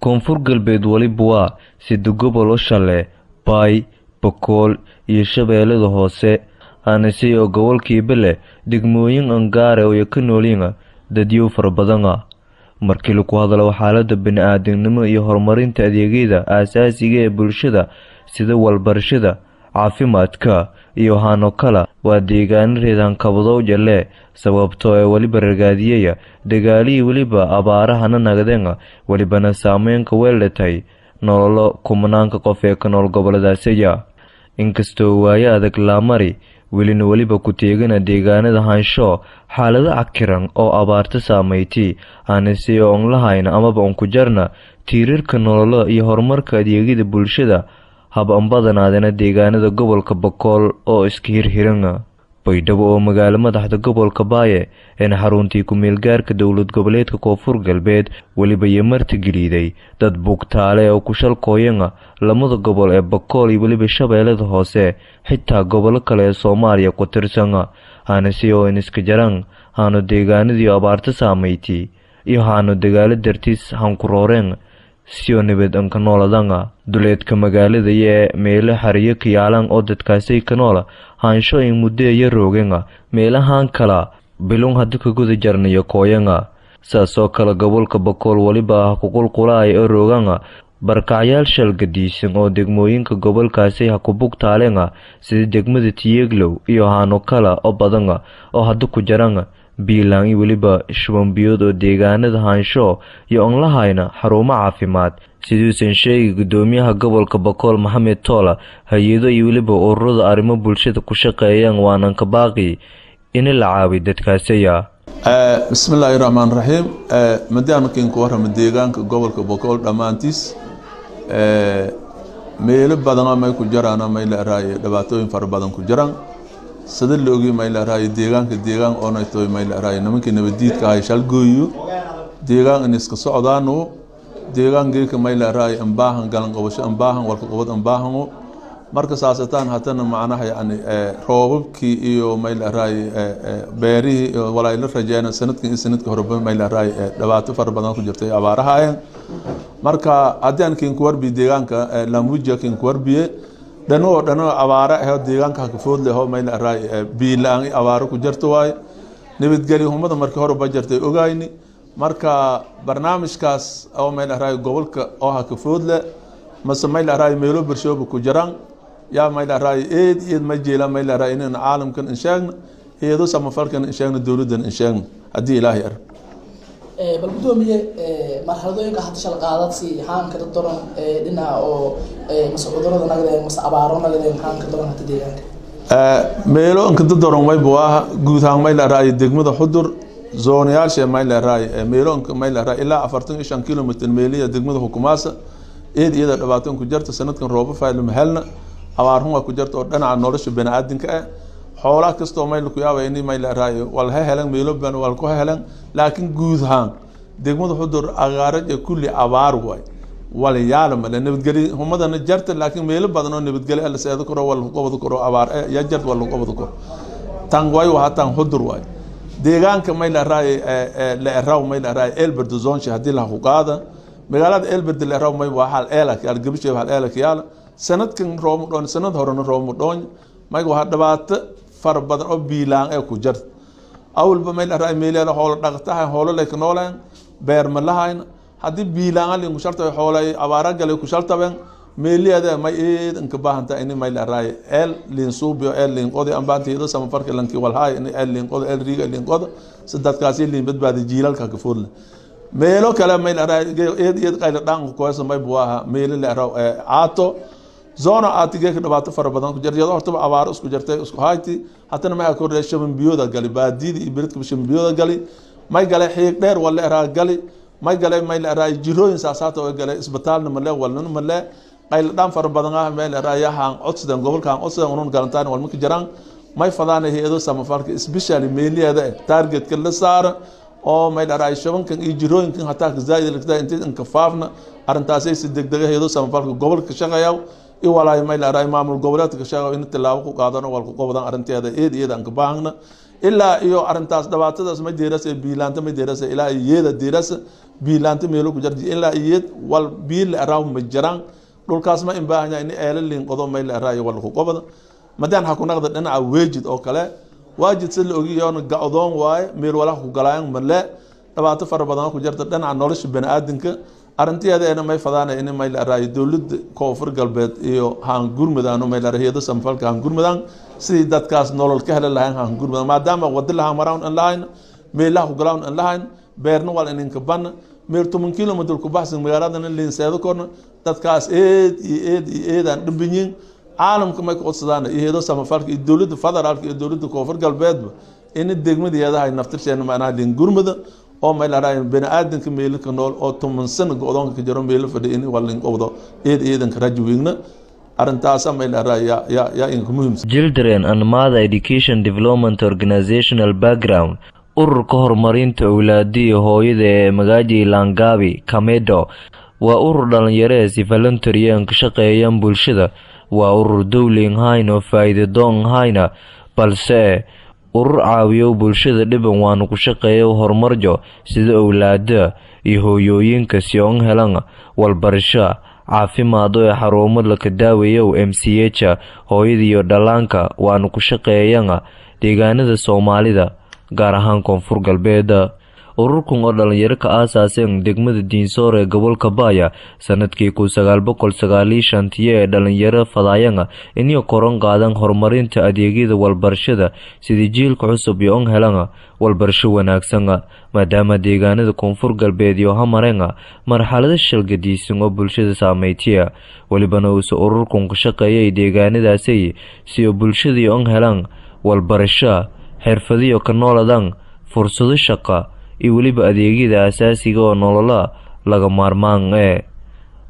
koonfur galbeed waliba waa sida gobol Shale, Bay, Bokool iyo Shabeellada Hoose aanasi oo gobolkiiba leh degmooyin angaar oo ka noolina dadyo fara badan markii lagu hadlo xaaladda bini'aadanimo iyo horumarinta adeegyada aasaasiga ee bulshada sida walbarashada caafimaadka iyo hano kala waa deegaan reedan kabado jale sababtoo ay waliba ragaadiyay dagaali waliba abaarahana nagadeen walibana saameynka weelatay nolol kumanaanka qof ee ka nool goboladaasaya inkastoo waaya adag la mari welina waliba ku teegana deegaanada haansho xaalada cakiran oo abaarta saameeytay aanasi oo lahayn amaba ku jarna tiirarka nolol iyo horumarka adeegyada bulshada hab badanaadana deegaanada gobolka Bokool oo iska hirhiran Baydhabo oo magaalo madaxda gobolka Baaye ee xaruntii ku meel gaarka dawlad goboleedka Koonfur Galbeed waliba yemarti galiiday dad bugtaale oo ku shalkooyana lamada gobol ee Bokool iyo waliba Shabeellada Hoose xitaa gobolo kale ee Soomaaliya ku tirsan aanasi oo iska jaran haano deegaanadii abaarta saameeytay iyo haano dagaal dartiis han ku rooreen sio nabad an ka nooladanga duleedka magaalada ee meelo xariyo ka yaalan oo dadkaasay ka noola haansho in muddo yar roogeenga meelahan kala bilon hadda ka guda jarnayo kooyanga saasoo kala gobolka Bokool waliba ku qulqulaay oo rooganga barkacyaal shalgadiisan oo degmooyinka gobolkaasay ha ku bugtaalenga sida degmada Tiyeglow iyo haano kala oo badanga oo hadda ku jaranga biilaan waliba shubambiyood oo deegaanada haansho iyo on lahayna xarumo caafimaad sidoo sheegay gudoomiyaha gobolka Bokool Maxamed Toola hay'ado iyo waliba ururada arrimo bulshada ku shaqeeyaan waanan ka baaqi in la caawiyo dadkaasaya bismillaahir rahmaanir rahiim madaamkiin ku warama deegaanka gobolka Bokool dhamaantiis meelo badan ay ku jiraan ama ila raay dhibaatooyin fara badan ku jiraan sida loogi ma ila raay deegaan oo naytooy ma ila raay nimankii nabadiidka ay shal gooyo deegaan iska socdaano deegaanka ma ila raay aan baahan galan qabasho aan baahan walka qabad aan baahan marka saasataan hatana macnaha yani roobabkii iyo ma ila raay beeri wala ila rajeena sanadka horba ma ila raay dhibaato fara badan ku jirtay abaaraha marka hadaan kiin ku warbi deegaanka lamuja kiin ku warbiye dano abaara ah deegaanka ka food leh oo ma ila raay biilaan abaaro ku jirto way nabadgeli humada markii hore ba jirtay ogaayni marka barnaamijkaas oo ma ila raay gobolka oo ka food leh ma ila raay meelo bulshada ku jiraan yaa ma ila raay eed ma jeela ma ila raay in caalamkan inshaagna eedo samafalkan inshaagna dawladan inshaagna hadii ilaahay ar bal gudoomiye marxaladooyinka hadda shal qaadadsi haan ka daran dhinaca oo mas'uuliyadda nagada mas abaaro nagada haan ka daran hadda deegaanka meelo ka daran way baa guud ahaan ma ila raay degmada Xudur zoonayaasha ma ila raay meelo ma ila raay ilaa 45 kilomitir meeliya degmada hukumaasa iyada dhibaato ku jirta sanadkan roob fayl ma helna abaarhuma ku jirta oo dhinaca nolosha bani'aadinka xoolaha kasto ma ku yaabay in ma ila raay wal helan meelo ban wal ku helan laakiin guud ahaan degmada Xudur agaarad ee kulli abaar way wal yaalma la nabadgeli humadana jirta laakiin meelo badan oo nabadgeli la seedo karo wal qobad karo abaar ya jirta wal qobad karo tan way waxa tan Xudur way deegaanka ma ila raay la raaw ma ila raay Elbert zone hadii la xuqaada magaalada Elbert la raaw may waa hal eelak gabishay hal eelak yaala sanadkan roob doon sanad horena roob doon may waxa dhibaato far badan oo biilaan ay ku jirto awalba ma ila raay meelaha xoolo dhaqtaha xoolo leh noolaan beer ma lahayn hadii biilaan ay ku shartay xoolay abaara galay ku shartaben meeliyada ma eedan ka baahanta in ma ila raay el lin suubyo el lin qodi aan baantiida sama farka lanki wal hay in el lin qodi el riga lin qodi sadadkaasi lin badbaadi jiilalka ka fuul meelo kale ma ila raay eed qayl dhaan ku hayso may buaha meel la raay aato zona aatiga ka dhibaato fara badan ku jirta horta abaaro isku jirtay isku hayti hatana ma ka horeeyay shaban biyooda gali baadidi iyo biridka shaban biyooda gali may galay xiig dheer wala raa gali may galay may la raay jirooyin saasato oo galay isbitaalna ma le walna ma le qayl dhaan fara badan ah may la raay haan codsadan gobolkan codsadan uun galantaan wal ma ka jiraan may fadaana hay'ado samafalka especially meeliyada target ka la saar oo may la raay shabankan iyo jirooyinkan hataa ka zaayid la inta in ka faafna arintaasay si degdeg ah hay'ado samafalka gobolka shaqeeyo iyo walaay ma ila raay maamul goboleedka shaqo in tilaabo ku qaadano wal ku qobadan arinteeda eed aan ka baahna ilaa iyo arintaas dhabaatadaas ma deerasa biilaanta ma deerasa ilaa iyada deerasa biilaanta meelo ku jardi ilaa iyad wal biil araaw ma jiraan dhulkaas ma imbaahanya in eelin qodo meel araayo wal ku qobada madaan ha ku naqda dhinaca weejid oo kale waajid si la ogiyo gacdoon waay meel wala ku galayaan marle dhibaato fara badan ku jirta dhinaca nolosha bani'aadamka arinteeda may fadaan in meel araayo dawladda koonfur galbeed iyo haan gurmadaan meel araayo samfalka haan gurmadaan si dadkaas nolol ka hela lahayn haan gurmadaan maadaama wadaha maraan aan lahayn meelaha ku galaan aan lahayn beerna wal in ka ban meel 10 kilomitir ku baxsan magaalada Linseedo korna dadkaas eedaan dhibin caalamka ma ku codsadaan iyadoo samafalka dawladda federaalka iyo dawladda koonfur galbeed in degmadeeda ay naftirsheen macnaha din gurmada oo meel araayo bani'aadamka meel ka nool oo 10 sano go'doonka ka jiro meel fadhiin walin qowdo eedan ka rajweegna arintaas meel araayo ya in muhiim Children and Mother Education Development Organizational Background ururka horumarinta awlaadiyo hooyada ee magaaji Langabi Kamedo waa urur dhalinyaro si voluntary ka shaqeeyaan bulshada waa urur dawliin hayn oo faa'iido doon hayna balse urur caawiyo bulshada dhiban waan ku shaqeeyo horumarjo sida awlaada iyo hooyooyinka si oo helan walbarasho caafimaad oo xarumo la ka daaweeyo MCH hooyada iyo dhalaanka waan ku shaqeeyaan deegaanada Soomaalida gaar ahaan koonfur galbeed ururkan oo dhalinyaro ka aasaasay degmada Diinsoor ee gobolka Baaya sanadkii 1995 ee dhalinyaro fadayanga inay koran qaadan horumarinta adeegyada walbarashada sidii jiilka cusub iyo helan walbarasho wanaagsan maadaama deegaanada koonfur galbeed iyo hamareenga marxalada shilgadiisan oo bulshada saameeyay walibana uu ururkan ka shaqeeyay deegaanadaasi si bulshada iyo helan walbarasho xirfadiyo ka nooladan fursado shaqo iyo waliba adeegyada asaasiga oo nolola laga maarmaan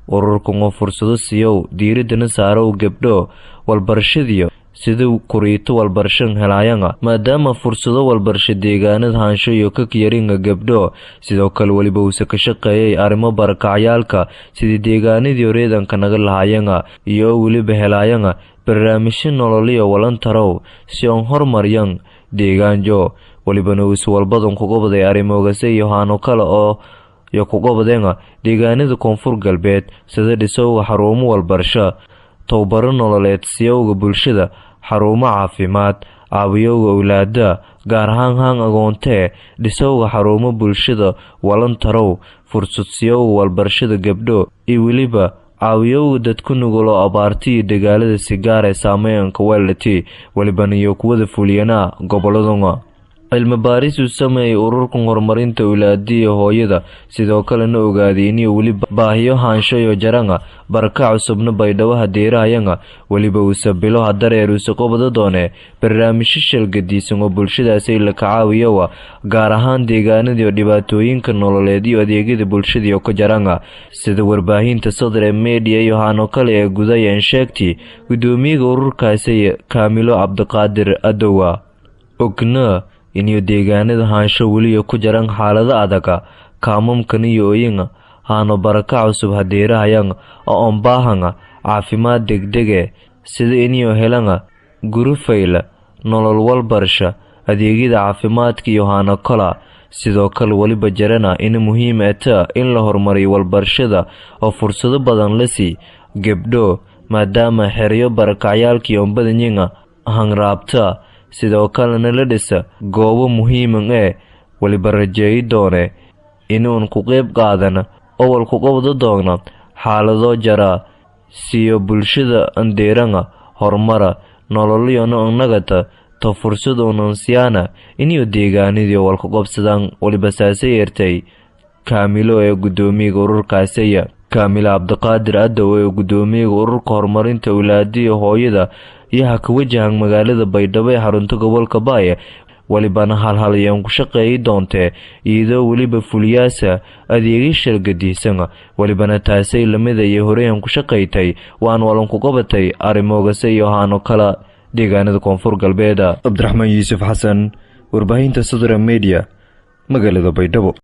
ururkan oo fursado siiyo diiradana saaro gabdho walbarashadiyo sida kuriito walbarashan helayanga maadaama fursado walbarasho deegaanada haansho iyo ka kiyaringa gabdho sidoo kale waliba uu ka shaqeeyay arrimo barakacyaalka sida deegaanadii reedanka naga lahaayanga iyo waliba helayanga barnaamijyo nololiyo walantarow si aan horumaryan deegaanjo walibana uu walbadan ku gobaday arimoogase iyo haano kale oo iyo ku gobadeena deegaanada koonfur galbeed sida dhisowga xarumo walbarasho towbaro nololeed siyowga bulshada xarumo caafimaad caawiyowga awlaada gaar ahaan agoonte dhisowga xarumo bulshada walantarow fursad siyowga walbarashada gabdho iyo waliba caawiyowga dadku nugul oo abaarti iyo dagaalada sigaar ee saameynka weelati walibana iyo kuwada fuliyana goboladooda cilmi baaris uu sameeyay ururkan horumarinta awlaadiyo hooyada sidoo kale na ogaaday in waliba baahiyo haansho iyo jaranga baraka cusubna baydhawaha deerayanga waliba uu sabilo hadareer uu saqobada doone barnaamijyo shilgadiisan oo bulshadaasi la caawiyo gaar ahaan deegaanada dhibaatooyinka nololeed iyo adeegyada bulshada ka jaranga sida warbaahinta Sadre Media iyo hano kale ee gudayeen sheegtay gudoomiyaha ururkaasi Kaamilo Cabdiqaadir Adowa ogna inuu deegaanada haansho waliyo ku jaran xaalada adag kaamamkan iyo ooyinga haano baraka cusub hadeerayaan oo baahan caafimaad degdeg sida inuu helan guru fayla nolol walbarasho adeegyada caafimaadka iyo haano kala sidoo kale waliba jarana in muhiim ah in la horumariyo walbarashada oo fursado badan la sii gabdho maadaama xiriyo barakacyaalka iyo badanyiga hanraabta sidoo kale la dhisa goobo muhiim waliba rajeey doone inuu ku qayb qaadan oo ku qabdo doona xaalado jara siyo bulshada andeeranga horumara nololiyo nagata to fursado nonsiana inuu deegaanadii walku qabsadaan waliba saasay yeertay Kaamilo ee gudoomiyaha ururkaasi Kaamilo Cabdiqaadir Adow ee gudoomiyaha ururka horumarinta awlaadiyo hooyada yaha ka wajahan magaalada Baydhabo ee xarunta gobolka Baaya walibana halhalyan ku shaqeeyay doonte iyadoo waliba fuliyaasa adeegyo shirgadiisan walibana taasay lamida iyo horeyaan ku shaqeeytay waan walan ku qabatay arimoogase iyo haano kala deegaanada koonfur galbeed Cabdiraxmaan Yuusuf Xasan warbaahinta Sadre Media magaalada Baydhabo